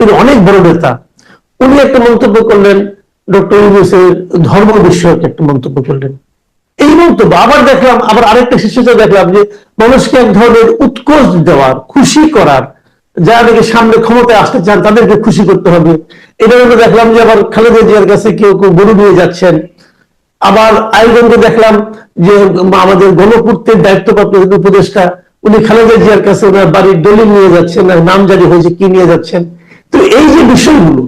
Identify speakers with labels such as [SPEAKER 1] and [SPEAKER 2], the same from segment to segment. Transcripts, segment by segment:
[SPEAKER 1] তিনি অনেক বড় নেতা, উনি একটা মন্তব্য করলেন, ডক্টর ইউনূসের ধর্ম বিষয়ক একটা মন্তব্য করলেন। এই মন্তব্য আবার দেখলাম, আবার আরেকটা শিষ্যতে দেখলাম যে মানুষকে এক ধরনের উৎকোচ দেওয়ার, খুশি করার, যারা নাকি সামনে ক্ষমতায় আসতে চান তাদেরকে খুশি করতে হবে। এটা দেখলাম যে আবার খালেদা জিয়ার কাছে কেউ কেউ গরু নিয়ে যাচ্ছেন। আবার আয়োজনকে দেখলাম যে আমাদের গণপূর্তের দায়িত্বপ্রাপ্ত উপদেষ্টা, উনি খালেদা জিয়ার কাছে ওনার বাড়ির দলিল নিয়ে যাচ্ছেন, নাম জারি হয়েছে কি নিয়ে যাচ্ছেন। তো এই যে বিষয়গুলো,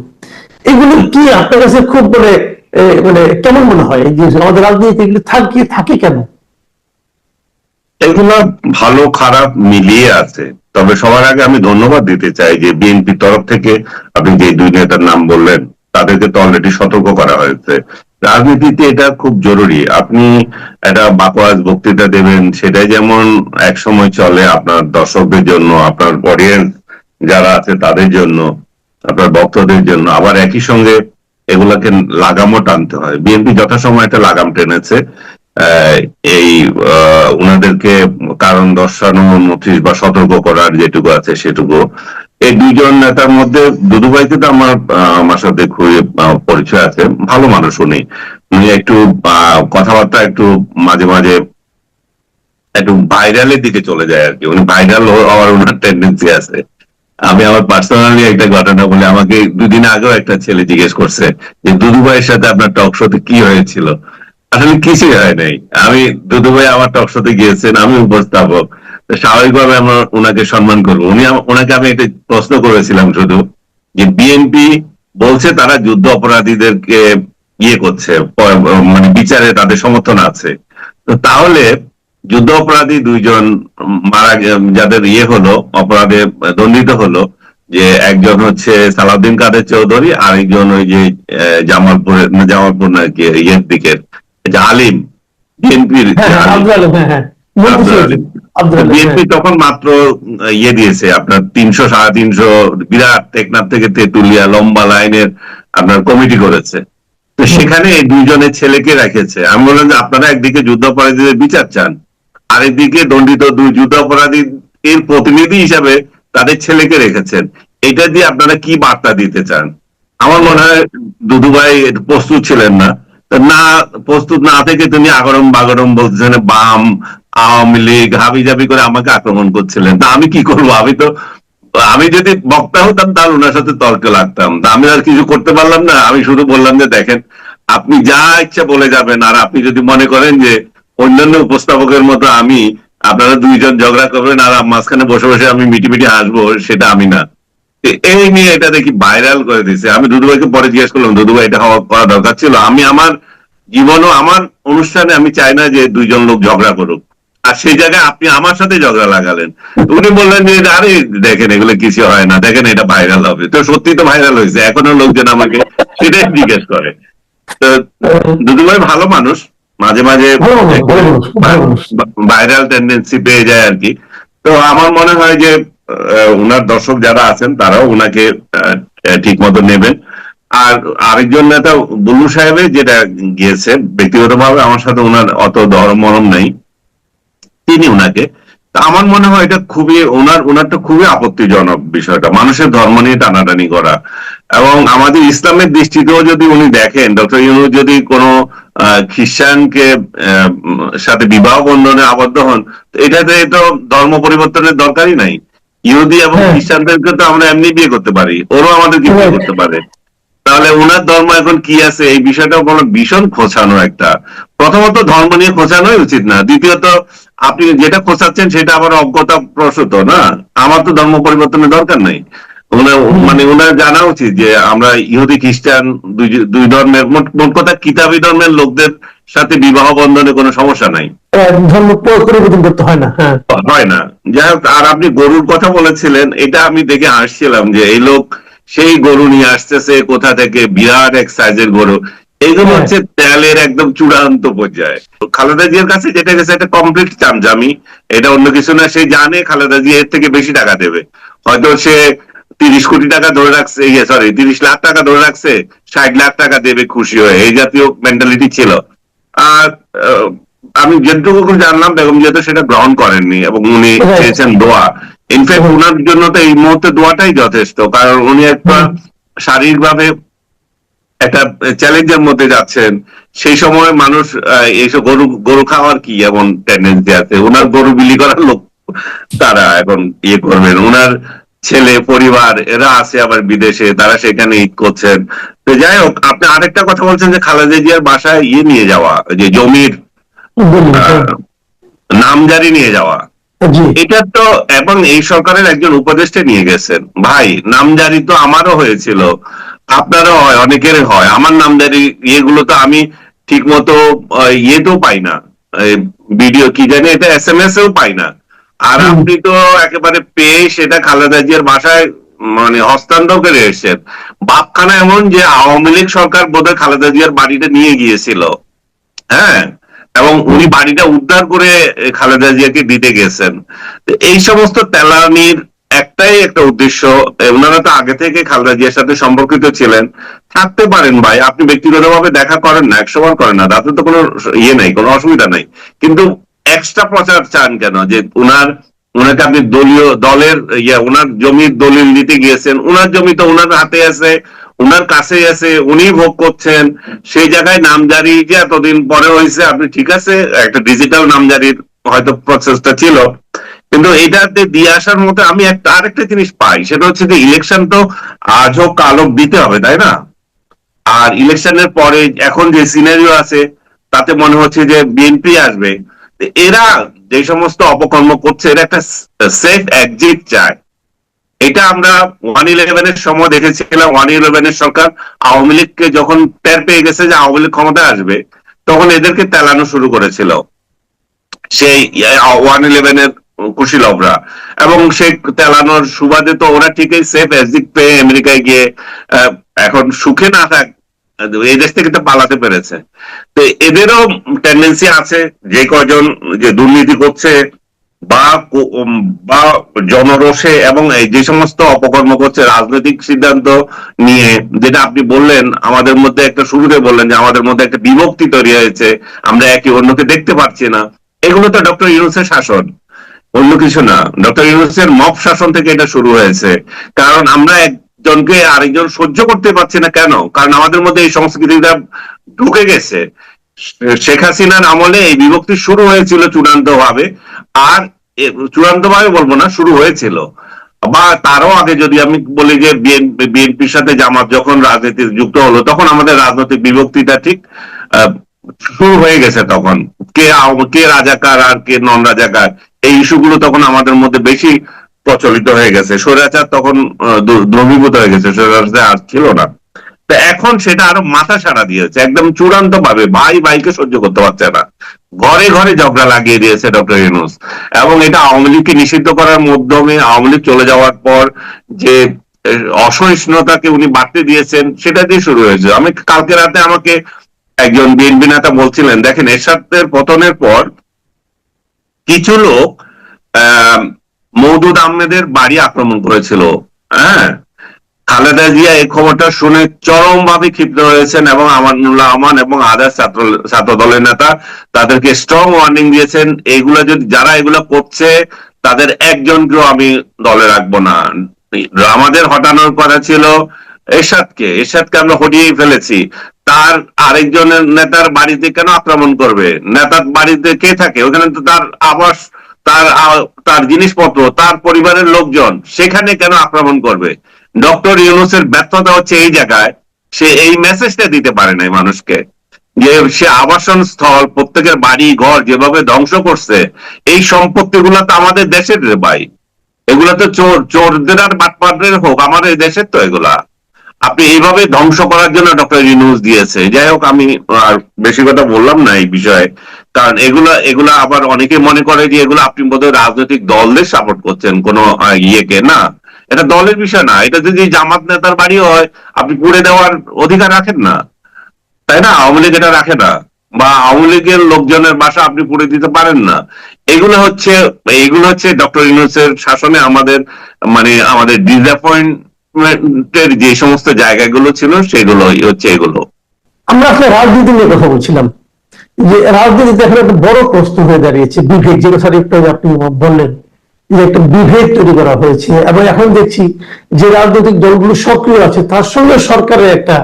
[SPEAKER 1] এগুলো কি আপনার কাছে খুব মানে কেমন মনে হয় যে আমাদের রাজনীতি এগুলো থাকে কেন?
[SPEAKER 2] এগুলো ভালো খারাপ মিলিয়ে আছে। তবে সবার আগে আমি ধন্যবাদ দিতে চাই যে বিএনপির তরফ থেকে আপনি যে দুই নেতার নাম বললেন তাদেরকে তো অলরেডি সতর্ক করা হয়েছে। রাজনীতিতে এটা খুব জরুরি। আপনি একটা বাকওয়াজ বক্তৃতা দেবেন, সেটাই যেমন এক সময় চলে আপনার দর্শকদের জন্য, আপনার অডিয়েন্স যারা আছে তাদের জন্য, আপনার ভক্তদের জন্য, আবার একই সঙ্গে এগুলাকে লাগামও টানতে হয়। বিএনপি যথাসময় একটা লাগাম টেনেছে। এই উনাদেরকে কারণ দর্শানো, নোটিশ বা সতর্ক করার যেটুকু আছে সেটুকু। এই দুইজন নেতার মধ্যে দুদুভাইকে তো আমার সাথে খুবই পরিচয় আছে, ভালো মানুষ উনি। উনি একটু কথাবার্তা একটু মাঝে মাঝে একটু ভাইরালের দিকে চলে যায় আর কি। উনি ভাইরাল হওয়ার ওনার টেন্ডেন্সি আছে। আমি আমার পার্সোনালি একটা ঘটনা বলি, আমাকে দুদিন আগেও একটা ছেলে জিজ্ঞেস করছে যে দুদু ভাইয়ের সাথে আপনার টক শোতে কি হয়েছিল। আসলে কিছুই হয় নাই। দুদু ভাই আমার টক শোতে গিয়েছেন, আমি উপস্থাপক, স্বাভাবিকভাবে আমরা ওনাকে সম্মান করবো। ওনাকে আমি একটা প্রশ্ন করেছিলাম শুধু, যে বিএনপি বলছে তারা যুদ্ধ অপরাধীদেরকে ইয়ে করছে, মানে বিচারে তাদের সমর্থন আছে, তো তাহলে যুদ্ধ অপরাধী দুইজন যাদের ইয়ে হলো, অপরাধে দণ্ডিত হলো, যে একজন হচ্ছে সালাউদ্দিন কাদের চৌধুরী, আরেকজন ওই যে জামালপুর নাকি ইয়ের দিকের যে আলিম, বিএনপির বিএনপি তখন মাত্র ইয়ে দিয়েছে আপনার 300-350 বিরাট টেকনাফ থেকে তেঁতুলিয়া লম্বা লাইনের আপনার কমিটি করেছে। তো সেখানে এই দুইজনের ছেলেকে রেখেছে। আমি বললাম যে আপনারা একদিকে যুদ্ধাপরাধীদের বিচার চান, আরেকদিকে দণ্ডিত দুই যুদ্ধাপরাধী এর প্রতিনিধি হিসাবে তাদের ছেলেকে রেখেছেন, এটা দিয়ে আপনারা কি বার্তা দিতে চান? আমার মনে হয় দুদুভাই প্রস্তুত ছিলেন না। না প্রস্তুত না থেকে তিনি আগরম বাগরম বলছেন, বাম, আওয়ামী লীগ হাবিজাবি করে আমাকে আক্রমণ করছিলেন। তা আমি কি করবো? আমি যদি বক্তা হতাম তাহলে ওনার সাথে তর্কে লাগতাম। তা আমি আর কিছু করতে পারলাম না। আমি শুধু বললাম যে দেখেন, আপনি যা ইচ্ছা বলে যাবেন, আর আপনি যদি মনে করেন যে অন্যান্য উপস্থাপকের মতো আপনারা দুইজন ঝগড়া করবেন আর মাঝখানে বসে বসে আমি মিটি মিটি হাসবো, সেটা আমি না। এই নিয়ে এটা দেখি ভাইরাল করে দিছে। আমি দুদুভাইকে পরে জিজ্ঞেস করলাম, দুদুভাই এটা করা দরকার ছিল? আমি আমার জীবনও আমার অনুষ্ঠানে আমি চাই না যে দুইজন লোক ঝগড়া করুক, আর সেই জায়গায় আপনি আমার সাথে ঝগড়া লাগালেন। উনি বললেন যে আরে দেখেন এগুলো কিছু হয় না, দেখেন এটা ভাইরাল হবে। তো সত্যি তো ভাইরাল হয়েছে, এখনো লোকজন আমাকে সেটাই জিজ্ঞেস করে। তো দুদুভাই ভালো মানুষ, মাঝে মাঝে ভাইরাল টেন্ডেন্সি পেয়ে যায় আর কি। তো আমার মনে হয় যে উনার দর্শক যারা আছেন তারাও উনাকে ঠিক মতো নেবেন। আর আরেকজন নেতা বুলু সাহেবের যেটা গিয়েছে, ব্যক্তিগতভাবে আমার সাথে উনার অত মরম নাই, তিনি উনাকে, আমার মনে হয় এটা খুবই ওনারটা খুবই আপত্তিজনক বিষয়টা, মানুষের ধর্ম নিয়ে টানাটানি করা। এবং আমাদের ইসলামের দৃষ্টিতেও যদি উনি দেখেন, ডক্টর ইউনূস যদি কোনো খ্রিস্টানকে সাথে বিবাহ বন্ধনে আবদ্ধ হন, এটাতে তো ধর্ম পরিবর্তনের দরকারই নাই। ইহুদি এবং খ্রিস্টানদেরকে তো আমরা এমনি বিয়ে করতে পারি, ওরও আমাদেরকে বিয়ে করতে পারে। তাহলে ওনার ধর্ম এখন কি আছে, এই বিষয়টা বলো ভীষণ খোঁচানো একটা। প্রথমত ধর্ম নিয়ে খোঁচানোই উচিত না, দ্বিতীয়ত আপনি যেটা খোঁচাচ্ছেন সেটা আবার অজ্ঞতা প্রসূত না। আমার তো ধর্ম পরিবর্তনের দরকার নাই। মানে ওনার জানা উচিত যে আমরা ইহুদি খ্রিস্টান দুই ধর্মের, মোট কথা কিতাবী ধর্মের লোকদের সাথে বিবাহ বন্ধনে কোনো সমস্যা নাই,
[SPEAKER 1] ধর্ম পরিবর্তন করতে হয় না।
[SPEAKER 2] হয় না। যাই হোক, আর আপনি গরুর কথা বলেছিলেন, এটা আমি দেখে হাসছিলাম যে এই লোক সেই গরু নিয়ে আসতেছে কোথা থেকে, বিরাট এক সাইজের গরু। এইগুলো হচ্ছে তেলের একদম চূড়ান্ত পর্যায়ে। খালেদা জিয়ার কাছে যেটা গেছে এটা কমপ্লিট চামচামি, এটা অন্য কিছু না। সে জানে খালেদা জিয়া এর থেকে বেশি টাকা দেবে, হয়তো সে 30 কোটি টাকা ধরে রাখছে, 30 লাখ টাকা ধরে রাখছে, 60 লাখ টাকা দেবে খুশি হয়ে, এই জাতীয় মেন্টালিটি ছিল। আর আমি যেটুকু জানলাম বেগম জিয়া তো সেটা গ্রহণ করেননি এবং উনি
[SPEAKER 1] Right.
[SPEAKER 2] চেয়েছেন দোয়া। ইনফ্যাক্ট ওনার জন্য তো এই মুহূর্তে দোয়াটাই যথেষ্ট, কারণ উনি একটা শারীরিকভাবে একটা চ্যালেঞ্জের মধ্যে যাচ্ছেন। সেই সময় মানুষ এইসব গরু গরু খাওয়ার কি এমন টেন্ডেন্সি আছে, ওনার গরু বিলি করার লোক তারা এখন ইয়ে করবেন, ওনার ছেলে পরিবার এরা আছে আবার বিদেশে, তারা সেখানে ঈদ করছেন। তো যাই হোক, আপনি আরেকটা কথা বলছেন যে খালেদা জিয়ার বাসায় ইয়ে নিয়ে যাওয়া, যে জমির
[SPEAKER 1] দলিল,
[SPEAKER 2] নামজারি নিয়ে যাওয়া,
[SPEAKER 1] জি
[SPEAKER 2] এটা তো এবং এই সরকারের একজন উপদেষ্টা নিয়ে গেছেন। ভাই, নামজারি তো আমারও হয়েছিল, আপনারও হয়, অনেকেরই হয়। আমার নামজারি ইয়েগুলো তো আমি ঠিক মতো ইয়েতেও পাই না, ভিডিও কি জানি এটা SMS এও পাই না। আর আপনি তো একেবারে পেয়ে সেটা খালেদা জিয়ার বাসায় মানে হস্তান্তর করে এসেছেন। বাপখানা এমন যে আওয়ামী লীগ সরকার বোধহয় খালেদা জিয়ার বাড়িটা নিয়ে গিয়েছিল, হ্যাঁ, এবং উনি বাড়িটা উদ্ধার করে খালেদা জিয়াকে দিতে গেছেন। তো এই সমস্ত তেলানির একটাই একটা উদ্দেশ্য, ওনারা তো আগে থেকে খালেদা জিয়ার সাথে সম্পর্কিত ছিলেন। থাকতে পারেন ভাই, আপনি ব্যক্তিগতভাবে দেখা করেন না, 100 বার করেন না, তাতে তো কোনো ইয়ে নাই, কোনো অসুবিধা নাই, কিন্তু এক্সট্রা প্রচার চান কেন যে ওনাকে আপনি দলের ওনার জমির দলিল দিতে গিয়েছেন, ওনার জমি তো ওনার হাতে আছে, উনার কাছে আছে, উনি ভোগ করছেন। সেই জায়গায় নামজারি যে এতদিন পরে হয়েছে, আপনি ঠিক আছে একটা ডিজিটাল নামজারির হয়তো প্রসেসটা ছিল, কিন্তু এটাতে দিয়ে আসার মতো আমি আরেকটা জিনিস পাই, সেটা হচ্ছে যে ইলেকশন তো আজ হোক কাল হোক দিতে হবে, তাই না? আর ইলেকশনের পরে এখন যে সিনারিও আছে তাতে মনে হচ্ছে যে বিএনপি আসবে। এরা যে সমস্ত অপকর্ম করছে, এরা একটা সেফ এক্সিট চায়। এটা আমরা 1-11 সময় দেখেছিলাম। 1-11 সরকার আওয়ামী লীগকে যখন টের পেয়ে গেছে যে আওয়ামী লীগ ক্ষমতায় আসবে, তখন এদেরকে তেলানো শুরু করেছিল সেই 1-11 কুশীলভরা, এবং সেই তেলানোর সুবাদে তো ওরা ঠিকই সেফ এক্সিট পেয়ে আমেরিকায় গিয়ে এখন সুখে না থাক, এই দেশ থেকে তো পালাতে পেরেছে। তো এদেরও টেন্ডেন্সি আছে, যে কয়জন যে দুর্নীতি করছে বা বা জনরোষে এবং এই যে সমস্ত অপকর্ম করছে রাজনৈতিক সিদ্ধান্ত নিয়ে, যেটা আপনি বললেন আমাদের মধ্যে একটা শুরুতে বললেন যে আমাদের মধ্যে একটা বিভক্তি তৈরি হয়েছে, আমরা একে অন্যকে দেখতে পাচ্ছি না। এগুলো তো ডক্টর ইউনূসের শাসন, অন্য কিছু না। ডক্টর ইউনূসের মব শাসন থেকে এটা শুরু হয়েছে, কারণ আমরা একজনকে আরেকজন সহ্য করতে পারছি না। কেন? কারণ আমাদের মধ্যে এই সংস্কৃতিটা ঢুকে গেছে। শেখ হাসিনার আমলে এই বিভক্তি শুরু হয়েছিল চূড়ান্ত ভাবে, আর চূড়ান্ত ভাবে বলবো না, শুরু হয়েছিল, বা তারও আগে যদি আমি বলি যে বিএনপির সাথে জামাত যখন রাজনীতি যুক্ত হলো, তখন আমাদের রাজনৈতিক বিভক্তিটা ঠিক শুরু হয়ে গেছে। তখন কে রাজাকার আর কে নন রাজাকার, এই ইস্যুগুলো তখন আমাদের মধ্যে বেশি প্রচলিত হয়ে গেছে। স্বৈরাচার তখন দ্রবীভূত হয়ে গেছে, স্বৈরাচার আর ছিল না। তো এখন সেটা আরো মাথা সাড়া দিয়েছে, একদম চূড়ান্ত ভাবে ভাই ভাইকে সহ্য করতে পারছে না, ঘরে ঘরে ঝগড়া লাগিয়ে দিয়েছে ডক্টর ইউনূস। এবং এটা আওয়ামী লীগকে নিষিদ্ধ করার মাধ্যমে, আওয়ামী লীগ চলে যাওয়ার পর যে অসহিষ্ণুতাকে উনি বাড়তে দিয়েছেন, সেটা দিয়ে শুরু হয়েছে। আমি কালকে রাতে আমাকে একজন বিএনপি নেতা বলছিলেন, দেখেন এরশাদের পতনের পর কিছু লোক মওদুদ আহমেদের বাড়ি আক্রমণ করেছিল, হ্যাঁ, খালেদা জিয়া এই খবরটা শুনে চরমভাবে ক্ষিপ্ত হয়েছেন এবং আমানুল্লাহ আমান এবং আদার ছাত্র দলের নেতা তাদেরকে স্ট্রং ওয়ার্নিং দিয়েছেন, এগুলা যদি যারা এগুলা করছে তাদের একজনকেও আমি দলে রাখবো না। আমাদের হটানোর কথা ছিল এরশাদকে আমরা হটিয়েই ফেলেছি, তার আরেকজনের নেতার বাড়িতে কেন আক্রমণ করবে? নেতার বাড়িতে কে থাকে? ওখানে তো তার আবাস, তার তার জিনিসপত্র, তার পরিবারের লোকজন, সেখানে কেন আক্রমণ করবে? ডক্টর ইউনূসের ব্যর্থতা হচ্ছে এই জায়গায়, সে এই মেসেজটা দিতে পারে নাই মানুষকে, যে সে আবাসন স্থল, প্রত্যেকের বাড়ি ঘর যেভাবে ধ্বংস করছে, এই সম্পত্তিগুলো তো আমাদের দেশের রে ভাই, এগুলা তো চোরদের আর বাটপারদের হোক, আমাদের দেশের তো এগুলা। আপনি এইভাবে ধ্বংস করার জন্য ডক্টর ইউনূস দিয়েছে। যাই হোক, আমি আর বেশি কথা বললাম না এই বিষয়ে, কারণ এগুলা আবার অনেকে মনে করে যে এগুলো আপনি বোধহয় রাজনৈতিক দলদের সাপোর্ট করছেন, কোন ইয়েকে না। এটা দলের বিষয় না, এটা যদি জামাত নেতার বাড়ি হয় আপনি পুড়ে দেওয়ার অধিকার রাখেন না, তাই না? আওয়ামী লীগ এটা রাখে না, বা আওয়ামী লীগের লোকজনের বাসা আপনি পুড়ে দিতে পারেন না। এগুলো হচ্ছে ডক্টর ইউনূসের শাসনে আমাদের মানে আমাদের ডিসঅ্যাপয়েন্টমেন্টের যে সমস্ত জায়গাগুলো ছিল, সেগুলো হচ্ছে এগুলো।
[SPEAKER 1] আমরা আসলে রাজনীতি নিয়ে কথা বলছিলাম, যে রাজনীতিতে এখন একটা বড় প্রশ্ন হয়ে দাঁড়িয়েছে বিভেদ, যেটা স্যার একটু আগে আপনি বললেন যে একটা বিভেদ তৈরি করা হয়েছে, এবং এখন দেখছি যে রাজনৈতিক দলগুলো সক্রিয় আছে তার সঙ্গে সরকারের একটা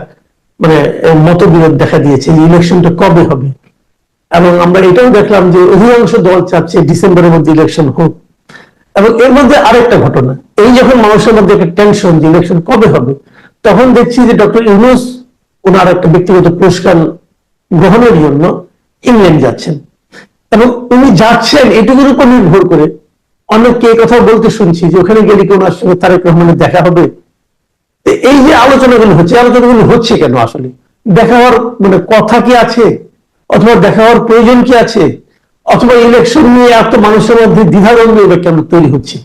[SPEAKER 1] মানে মতবিরোধ দেখা দিয়েছে যে ইলেকশনটা কবে হবে। এবং আমরা এটাও দেখলাম যে অধিকাংশ দল চাচ্ছে ডিসেম্বরের মধ্যে ইলেকশন হোক। এবং এর মধ্যে আরেকটা ঘটনা, এই যখন মানুষের মধ্যে একটা টেনশন যে ইলেকশন কবে হবে, তখন দেখছি যে ডক্টর ইউনূস ওনার একটা ব্যক্তিগত পুরস্কার গ্রহণের জন্য ইংল্যান্ড যাচ্ছেন, এবং উনি যাচ্ছেন এটুকুর উপর নির্ভর করে অনেককে এই কথা বলতে শুনছি যে ওখানে গেলে কি ওনার সঙ্গে তারেক রহমানের দেখা হবে। তো এই যে আলোচনাগুলো হচ্ছে কেন? আসলে দেখা হওয়ার মানে কথা কি আছে, অথবা দেখা হওয়ার প্রয়োজন কি আছে, অথবা ইলেকশন নিয়ে এত মানুষের মধ্যে দ্বিধাদ্বন্দ্ব এটা কেন তৈরি হচ্ছে?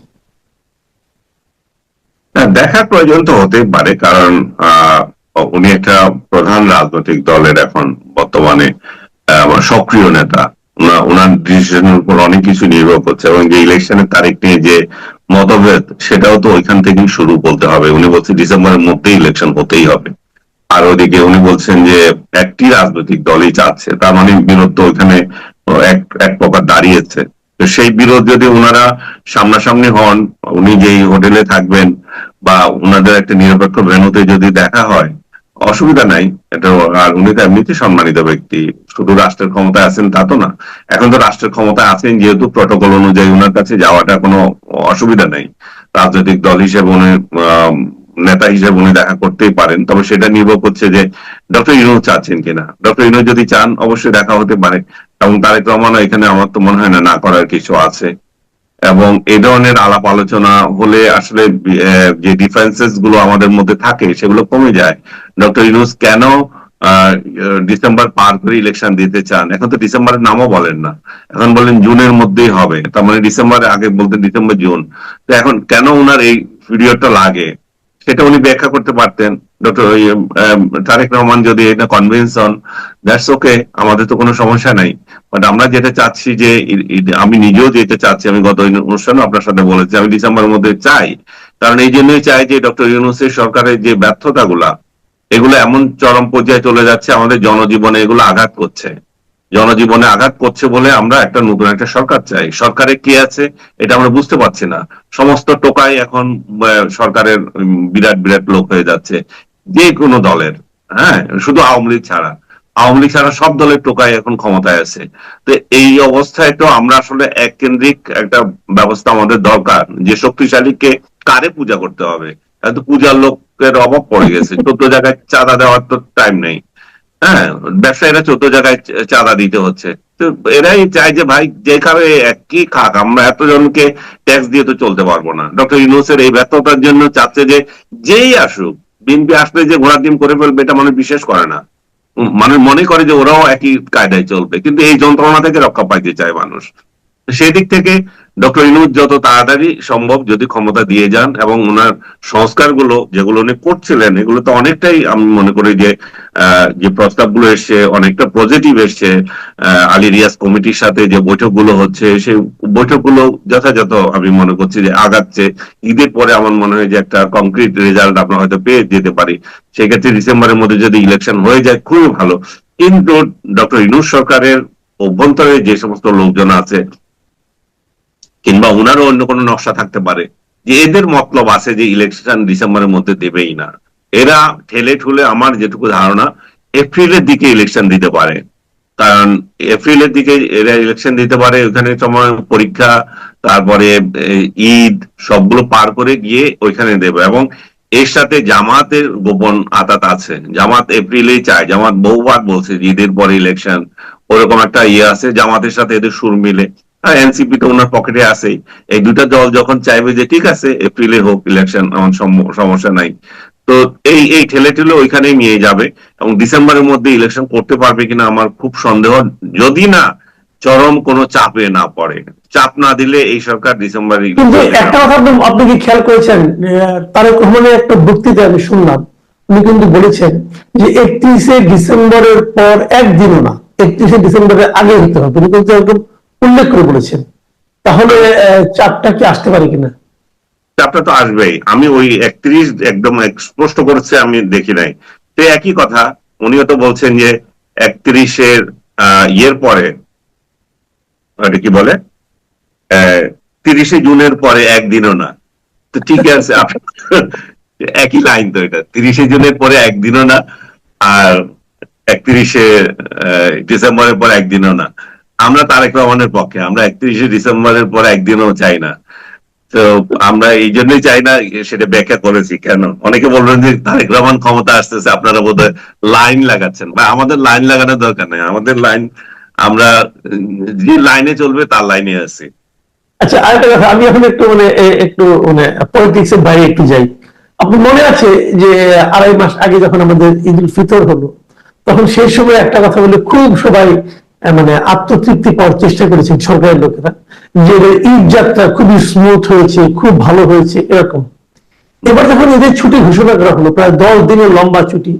[SPEAKER 2] দেখার প্রয়োজন তো হতেই পারে, কারণ উনি একটা প্রধান রাজনৈতিক দলের এখন বর্তমানে সক্রিয় নেতা। ওনার ডিসিশনের উপর অনেক কিছু নির্ভর করছে, এবং যে ইলেকশনের তারিখ নিয়ে যে মতভেদ, সেটাও তো ওইখান থেকেই শুরু বলতে হবে। উনি বলছেন ডিসেম্বরের মধ্যেই ইলেকশন হতেই হবে, আর ওদিকে উনি বলছেন যে একটি রাজনৈতিক দলই চাচ্ছে, তার মানে বিরোধ তো ওইখানে এক এক প্রকার দাঁড়িয়েছে। তো সেই বিরোধ যদি ওনারা সামনাসামনি হন, উনি যেই হোটেলে থাকবেন বা ওনাদের একটা নিরপেক্ষ ভেন্যুতে যদি দেখা হয়, অসুবিধা নাই এটা। আর উনি তো এমনিতে সম্মানিত ব্যক্তি, শুধু রাষ্ট্রের ক্ষমতায় আছেন তা তো না। এখন তো রাষ্ট্রের ক্ষমতায় আছেন যেহেতু, প্রটোকল অনুযায়ী ওনার কাছে যাওয়াটা কোনো অসুবিধা নেই। রাজনৈতিক দল হিসেবে উনি নেতা হিসেবে উনি দেখা করতেই পারেন, তবে সেটা নির্ভর করছে যে ডক্টর ইউনূস চাচ্ছেন কিনা। ডক্টর ইউনূস যদি চান অবশ্যই দেখা হতে পারে, এবং তারেক রহমান এখানে আমার তো মনে হয় না না করার কিছু আছে। এবং এই ধরনের আলাপ আলোচনা হলে আসলে যে ডিফারেন্সেস গুলো আমাদের মধ্যে থাকে সেগুলো কমে যায়। ডক্টর ইউনূস কেন ডিসেম্বর পার করে ইলেকশন দিতে চান? এখন তো ডিসেম্বরের নামও বলেন না, এখন বলেন জুনের মধ্যেই হবে। তার মানে ডিসেম্বরের আগে বলতেন ডিসেম্বর জুন। তো এখন কেন ওনার এই পিরিয়ডটা লাগে সেটা উনি ব্যাখ্যা করতে পারতেন। ডক্টর তারেক রহমান যদি এটা কনভিন্স হন, দ্যাটস ওকে, আমাদের তো কোনো সমস্যা নাই। বাট আমরা যেটা চাচ্ছি যে আমি নিজেও যেটা চাচ্ছি, আমি গত অনুষ্ঠানে আপনার সাথে বলেছি, আমি ডিসেম্বরের মধ্যে চাই। কারণ এই জন্যই চাই যে ডক্টর ইউনূসের সরকারের যে ব্যর্থতাগুলা, এগুলো এমন চরম পর্যায়ে চলে যাচ্ছে, আমাদের জনজীবনে এগুলো আঘাত করছে। জনজীবনে আঘাত করছে বলে আমরা একটা নতুন একটা সরকার চাই। সরকারে কে আছে এটা আমরা বুঝতে পারছি না। সমস্ত টোকাই এখন সরকারের বিরাট বিরাট লোক হয়ে যাচ্ছে, যে কোনো দলের। হ্যাঁ, শুধু আওয়ামী লীগ ছাড়া, আওয়ামী লীগ ছাড়া সব দলের টোকাই এখন ক্ষমতায় আছে। তো এই অবস্থায় তো আমরা আসলে এক কেন্দ্রিক একটা ব্যবস্থা আমাদের দরকার, যে শক্তিশালীকে কারে পূজা করতে হবে। এত পূজার লোকের অভাব পড়ে গেছে, 14 জায়গায় চাঁদা দেওয়ার তো টাইম নেই। হ্যাঁ, ব্যবসায়ীরা 14 জায়গায় চাঁদা দিতে হচ্ছে। তো এরাই চায় যে ভাই যে খাবে কি খাক, আমরা এতজনকে ট্যাক্স দিয়ে তো চলতে পারবো না। ডক্টর ইউনূসের এই ব্যর্থতার জন্য চাচ্ছে যে যেই আসুক, বিএনপি আসলে যে ঘোড়ার ডিম করে ফেলবে এটা মানুষ বিশ্বাস করে না। মানুষ মনে করে যে ওরাও একই কায়দায় চলবে, কিন্তু এই যন্ত্রণা থেকে রক্ষা পাইতে চায় মানুষ। সেই দিক থেকে ডক্টর ইউনূস যত তাড়াতাড়ি সম্ভব যদি ক্ষমতা দিয়ে যান, এবং ওনার সংস্কারগুলো যেগুলো উনি করছিলেন এগুলো তো অনেকটাই আমি মনে করি যে যে প্রস্তাবগুলো এসছে অনেকটা পজিটিভ এসছে। আলী রিয়াজ কমিটির সাথে যে বৈঠকগুলো হচ্ছে, সেই বৈঠকগুলো যথাযথ আমি মনে করছি যে আগাচ্ছে। ঈদের পরে আমার মনে হয় যে একটা কংক্রিট রেজাল্ট আমরা হয়তো পেয়ে যেতে পারি। সেক্ষেত্রে ডিসেম্বরের মধ্যে যদি ইলেকশন হয়ে যায় খুবই ভালো। কিন্তু ডক্টর ইউনূস সরকারের অভ্যন্তরে যে সমস্ত লোকজন আছে, কিংবা ওনারও অন্য কোনো নকশা থাকতে পারে, যে এদের মতলব আছে যে ইলেকশন ডিসেম্বরের মধ্যে দেবেই না। এরা ঠেলে ঠুলে আমার যেটুকু ধারণা এপ্রিলের দিকে ইলেকশন দিতে পারে। কারণ এপ্রিলের দিকে এরা ইলেকশন দিতে পারে, ওখানে সময় পরীক্ষা, তারপরে ঈদ সবগুলো পার করে গিয়ে ওইখানে দেবে। এবং এর সাথে জামাতের গোপন আতাত আছে। জামাত এপ্রিলেই চায়, জামাত বহুবার বলছে যে ঈদের পরে ইলেকশন, ওরকম একটা ইয়ে আছে জামাতের সাথে এদের সুর মিলে। আর এনসিপি তো ওনার পকেটে আছেই। এই দুটা দল যখন চাইবে যে ঠিক আছে এপ্রিলে হোক ইলেকশন, আমার সমস্যা নাই, তো এই এই ঠেলে ঠেলে ওইখানেই নিয়ে যাবে। এবং ডিসেম্বরের মধ্যে ইলেকশন করতে পারবে কিনা আমার খুব সন্দেহ, যদি না চরম কোনো চাপে না পড়ে। চাপ না দিলে এই সরকার ডিসেম্বরে।
[SPEAKER 1] কিন্তু একটা কথা আপনি কি খেয়াল করেছেন, তারেক রহমানের একটা বক্তৃতা আমি শুনলাম, উনি কিন্তু বলেছেন যে 31শে ডিসেম্বরের পর একদিনও না, 31শে ডিসেম্বরের আগে হতে হবে। উনি কিন্তু একদম উল্লেখ করে বলেছেন। তাহলে চাপটা কি আসতে পারে কিনা?
[SPEAKER 2] চাপটা তো আসবেই। আমি ওই 31 একদম স্পষ্ট করেছে আমি দেখি নাই। তো একই কথা উনিও তো বলছেন যে 31-এর ইয়ের পরে এটা কি বলে 30শে জুনের পরে একদিনও না। তো ঠিক আছে, একই লাইন তো এটা, 30শে জুনের পরে একদিনও না, আর 31শে ডিসেম্বরের পর একদিনও না। আমরা তারেক রহমানের পক্ষে, আমরা 31শে ডিসেম্বরের পর একদিনও চাই না। তো আমরা এই জন্যই চাই না, সেটা ব্যাখ্যা করেছি কেন। অনেকে বলবেন যে তারেক রহমান ক্ষমতা আসতেছে, আপনারা বোধহয় লাইন লাগাচ্ছেন। বা আমাদের লাইন লাগানোর দরকার নেই, আমাদের লাইন, আমরা যে লাইনে চলবে তার লাইনে আছি।
[SPEAKER 1] আচ্ছা, আরেকটা কথা, আমি এখন একটু পলিটিক্স এর বাইরে একটু যাই। আপনার মনে আছে যে 2.5 মাস আগে যখন আমাদের ঈদ উল ফিতর হলো, তখন সেই সময় একটা কথা বলে খুব সবাই আত্মতৃপ্তি পাওয়ার চেষ্টা করেছেন সরকারের লোকেরা, যে ঈদ যাত্রা খুবই স্মুথ হয়েছে, খুব ভালো হয়েছে, এরকম। এবার যখন ঈদের ছুটি ঘোষণা করা হলো, প্রায় 10 দিনের লম্বা ছুটি,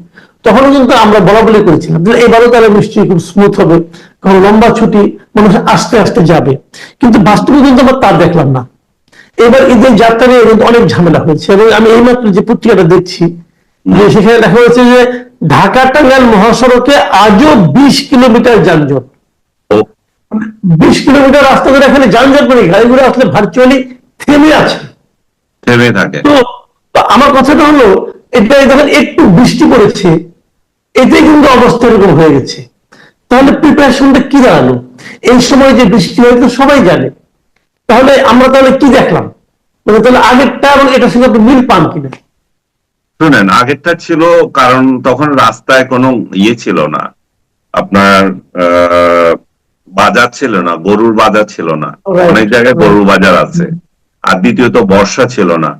[SPEAKER 1] তখনও কিন্তু আমরা বলা বলি করেছিলাম যে এবারও তারা নিশ্চয়ই খুব স্মুথ হবে, কারণ লম্বা ছুটি, মানুষ আস্তে আস্তে যাবে। কিন্তু বাস্তবে কিন্তু আমরা তা দেখলাম না। এবার ঈদের যাত্রা নিয়ে কিন্তু অনেক ঝামেলা হয়েছে, এবং আমি এইমাত্র যে পত্রিকাটা দেখছি, যে সেখানে দেখা হয়েছে যে ঢাকা টাঙ্গাইল মহাসড়কে আজও 20 কিলোমিটার যানজট। 20 কিলোমিটার রাস্তা ধরে এখানে যানজট, মানে গাড়িগুলো আসলে ভার্চুয়ালি থেমে আছে,
[SPEAKER 2] থেমে থাকে।
[SPEAKER 1] তো আমার কথাটা হলো, এটা যখন একটু বৃষ্টি পড়েছে, এতে কিন্তু অবস্থা এরকম হয়ে গেছে। তাহলে প্রিপারেশনটা কি দাঁড়ালো? এই সময় যে বৃষ্টি হয়তো সবাই জানে, তাহলে আমরা তাহলে কি দেখলাম? মানে তাহলে আগেরটা এবং এটার সঙ্গে আপনি মিল পান কিনা?
[SPEAKER 2] শুনেন, আগেরটা ছিল কারণ তখন রাস্তায় কোনো ইয়ে ছিল না, আপনার বাজার ছিল না, গরুর বাজার ছিল না। অনেক জায়গায় গরুর বাজার আছে। আর দ্বিতীয়ত বর্ষা ছিল না,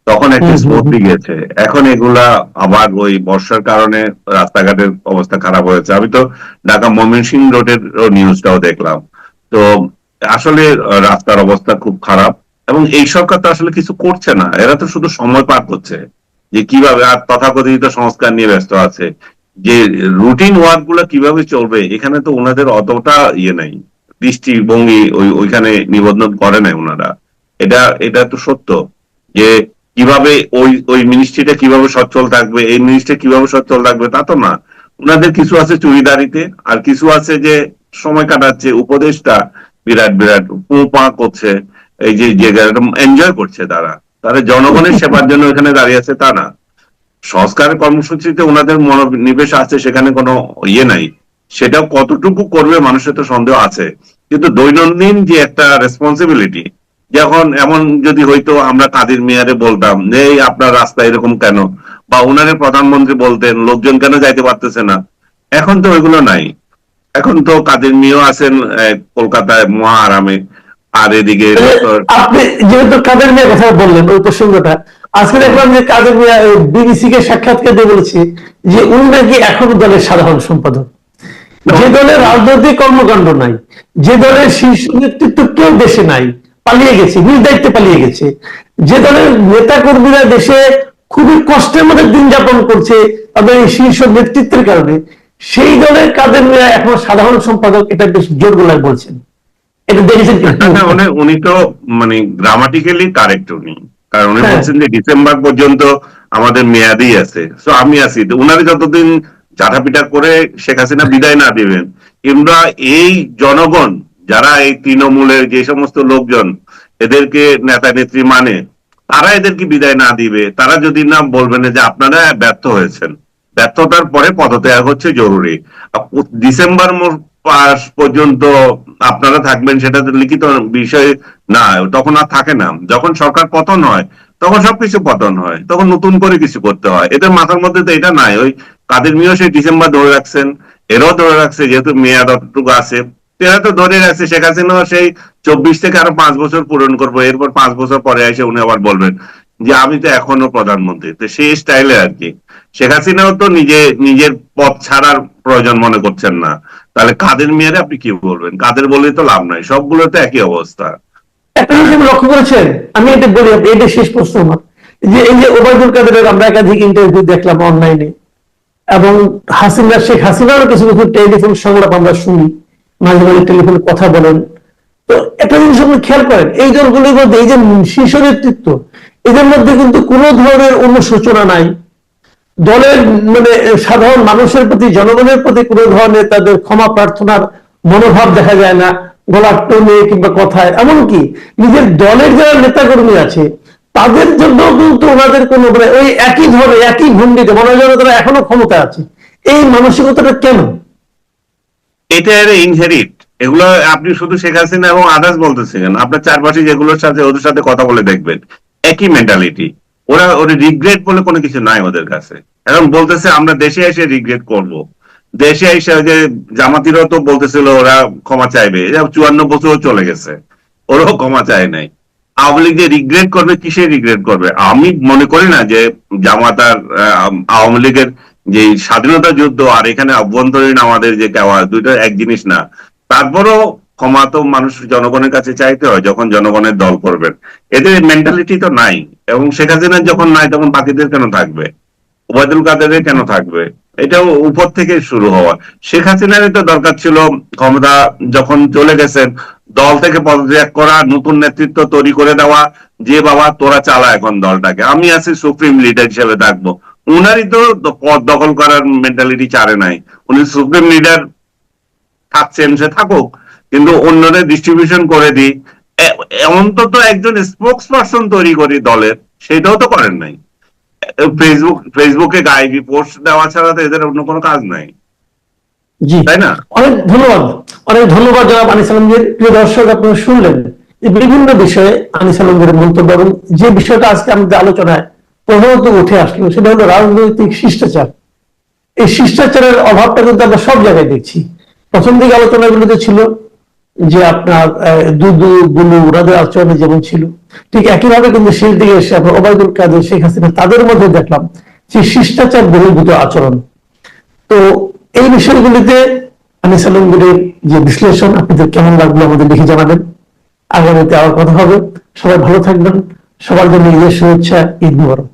[SPEAKER 2] তখন একটু স্মুথলি গেছে। এখন এগুলা আবার ওই বর্ষার কারণে রাস্তাঘাটের অবস্থা খারাপ হয়েছে। আমি তো ঢাকা ময়মনসিংহ রোডের নিউজটাও দেখলাম। তো আসলে রাস্তার অবস্থা খুব খারাপ, এবং এই সরকার তো আসলে কিছু করছে না, এরা তো শুধু সময় পার করছে যে কিভাবে, আর তথাকথিত সংস্কার নিয়ে ব্যস্ত আছে। যে রুটিন ওয়ার্ক গুলো কিভাবে চলবে, এখানে তো ওনাদের অতটা ইয়ে নাই, দৃষ্টিভঙ্গি ওইখানে নিবন্ধন করে নাই ওনারা। এটা এটা তো সত্য যে কিভাবে ওই মিনিস্ট্রিটা কিভাবে সচ্ছল থাকবে, এই মিনিস্ট্রি কিভাবে সচ্ছল থাকবে, তা তো না। ওনাদের কিছু আছে চুরিদারিতে, আর কিছু আছে যে সময় কাটাচ্ছে, উপদেশটা বিরাট বিরাট পা করছে, এই যে এনজয় করছে তারা, তারা জনগণের সেবার জন্য এখানে দাঁড়িয়ে আছে তা না। সংস্কারের কর্মসূচিতে ওনাদের মনোনিবেশ আছে, সেখানে কোনো ইয়ে নাই। সেটা কতটুকু করবে মানুষের তো সন্দেহ আছে। কিন্তু দৈনন্দিন যে একটা রেসপন্সিবিলিটি, যখন এমন যদি হইতো আমরা কাদের মিয়ারে বলতাম যে এই আপনার রাস্তা এরকম কেন, বা ওনারে প্রধানমন্ত্রী বলতেন লোকজন কেন যাইতে পারতেছে না, এখন তো ওইগুলো নাই। এখন তো কাদের মিয়াও আছেন কলকাতায় মহা আরামে, আর এদিকে
[SPEAKER 1] আপনি যেহেতু কাদের মিয়া কথা বললেন, ওই প্রসঙ্গটা আজকে দেখলাম যে কাদের মিয়া বিবিসি কে সাক্ষাৎকার দিয়ে বলেছে যে উনি নাকি এখনো দলের সাধারণ সম্পাদক। যে দলের রাজনৈতিক কর্মকাণ্ড নাই, যে দলের শীর্ষ নেতৃত্ব কেউ দেশে নাই, পালিয়ে গেছে, নিজ দায়িত্বে পালিয়ে গেছে, যে দলের নেতা কর্মীরা দেশে খুবই কষ্টের মধ্যে দিন যাপন করছে তাদের এই শীর্ষ নেতৃত্বের কারণে, সেই দলের কাদের মিয়া এখন সাধারণ সম্পাদক, এটা বেশ জোর গলায় বলছেন। এটা দেখেছেন কিনা?
[SPEAKER 2] উনি তো মানে গ্রামাটিক্যালি কারেক্ট উনি, কারণ উনি বলছেন যে ডিসেম্বর পর্যন্ত আমাদের মেয়াদি আছে, তো আমি আছি। উনারে যতদিন ঝাঁটাপিটা করে শেখ হাসিনা বিদায় না দিবেন, কিংবা এই জনগণ যারা এই তৃণমূলের যে সমস্ত লোকজন এদেরকে নেতা নেত্রী মানে, তারা এদেরকে বিদায় না দিবে, তারা যদি না বলবেন যে আপনারা ব্যর্থ হয়েছেন, ব্যর্থতার পরে পদত্যাগ হচ্ছে জরুরি। ডিসেম্বর মাস পর্যন্ত আপনারা থাকবেন সেটা তো লিখিত বিষয় না, তখন আর থাকে না। যখন সরকার পতন হয় তখন সবকিছু পতন হয়, তখন নতুন করে কিছু করতে হয়। এদের মাথার মধ্যে তো এটা নাই। ওই কাদের মিয়াও সেই ডিসেম্বর ধরে রাখছেন, এরাও ধরে রাখছে, যেহেতু মেয়াদ অতটুকু আছে, এরা তো ধরে রাখছে। শেখ হাসিনা সেই 24 থেকে আরো 5 বছর পূরণ করবো, এরপর 5 বছর পরে এসে উনি আবার বলবেন যে আমি তো এখনো প্রধানমন্ত্রী, তো সেই স্টাইলে আর কি। শেখ হাসিনাও তো নিজের পথ ছাড়ার প্রয়োজন মনে করছেন না, তাহলে কাদের মেয়েরে আপনি কি বলবেন? কাদের বলে তো লাভ নাই, সবগুলো তো একই অবস্থা।
[SPEAKER 1] একটা জিনিস আপনি লক্ষ্য করেছেন, আমি এটা বলি, এটা শেষ প্রশ্ন আমার, যে এই যে ওবায়দুল কাদেরের আমরা একাধিক ইন্টারভিউ দেখলাম অনলাইনে, এবং শেখ হাসিনারও কিছু কিছু টেলিফোন সংলাপ আমরা শুনি, মাঝে মাঝে টেলিফোনে কথা বলেন। তো একটা জিনিস আপনি খেয়াল করেন, এই দলগুলির মধ্যে এই যে শীর্ষ নেতৃত্ব, এদের মধ্যে কিন্তু কোনো ধরনের অনুশোচনা নাই, দলের মানে সাধারণ মানুষের প্রতি, জনগণের প্রতি কোনো ধরনের তাদের ক্ষমা প্রার্থনার মনোভাব দেখা যায় না, গলার টোনে কিংবা কথায়। এমনকি নিজের দলের যারা নেতাকর্মী আছে তাদের জন্য কিন্তু ওনাদের কোনো মানে ওই একই ধরনের একই ভঙ্গিতে মনে হয় যেন তারা এখনো ক্ষমতা আছে। এই মানসিকতাটা কেন?
[SPEAKER 2] এটা ইনহেরিট। এগুলো আপনি শুধু শেখ হাসিনা এবং আদার্স বলতেছেন, আপনার চারপাশে যেগুলোর সাথে ওদের সাথে কথা বলে দেখবেন একই মেন্টালিটি। ওরা রিগ্রেট বলে কোনো কিছু নাই ওদের কাছে। এখন বলতেছে আমরা দেশে এসে রিগ্রেট করব। দেশে এসে যে জামাতিরাও তো বলতেছিল ওরা ক্ষমা চাইবে, 54 বছরও চলে গেছে, ওরাও ক্ষমা চায় নাই। আওয়ামী লীগ যে রিগ্রেট করবে, কিসে রিগ্রেট করবে? আমি মনে করি না যে জামাত আর আওয়ামী লীগের যে স্বাধীনতা যুদ্ধ আর এখানে অভ্যন্তরীণ আমাদের যে কেওয়া, দুইটা এক জিনিস না। তারপরও ক্ষমা তো মানুষ জনগণের কাছে চাইতে হয় যখন জনগণের দল করবেন। এদের মেন্টালিটি তো নাই, এবং শেখ হাসিনার যখন নাই তখন বাকিদের কেন থাকবে, ওবায়দুল কাদেরের কেন থাকবে? এটাও উপর থেকে শুরু হওয়া। শেখ হাসিনারই তো দরকার ছিল ক্ষমতা যখন চলে গেছেন দল থেকে পদত্যাগ করা, নতুন নেতৃত্ব তৈরি করে দেওয়া, যে বাবা তোরা চালা এখন দলটাকে, আমি আছি সুপ্রিম লিডার হিসেবে থাকবো। উনারই তো পদ দখল করার মেন্টালিটি চারে নাই। উনি সুপ্রিম লিডার থাকছেন, সে থাকুক, কিন্তু অন্যদের ডিস্ট্রিবিউশন করে দিই, অন্তত একজন স্পোক্স পার্সন তৈরি করি দলের, সেটাও তো করেন নাই। ফেসবুকে গাইবি পোস্ট দেওয়া ছাড়া তো এদের অন্য কোনো কাজ নাই,
[SPEAKER 1] জি,
[SPEAKER 2] তাই না?
[SPEAKER 1] অনেক ধন্যবাদ। অনেক ধন্যবাদ জনাব আনিস আলমগীর। প্রিয় দর্শক, আপনারা শুনলেন যে বিভিন্ন বিষয়ে আনিস আলমগীরের মন্তব্য, এবং যে বিষয়টা আজকে আমাদের আলোচনায় প্রধানত উঠে আসলো সেটা হলো রাজনৈতিক শিষ্টাচার। এই শিষ্টাচারের অভাবটা কিন্তু আমরা সব জায়গায় দেখছি। প্রথম দিকে আলোচনাগুলোতে ছিল যে আপনার দুদু গুলু ওনাদের আচরণে যেমন ছিল, ঠিক একইভাবে কিন্তু শেষ দিকে এসে আপনার ওবায়দুল কাদের, শেখ হাসিনা, তাদের মধ্যে দেখলাম যে শিষ্টাচার বহির্ভূত আচরণ। তো এই বিষয়গুলিতে আনিস আলমগীরের যে বিশ্লেষণ আপনাদের কেমন লাগলো আমাদের লিখে জানাবেন। আগামীতে আবার কথা হবে। সবাই ভালো থাকবেন। সবার জন্য ঈদের শুভেচ্ছা। ঈদ মুবারক।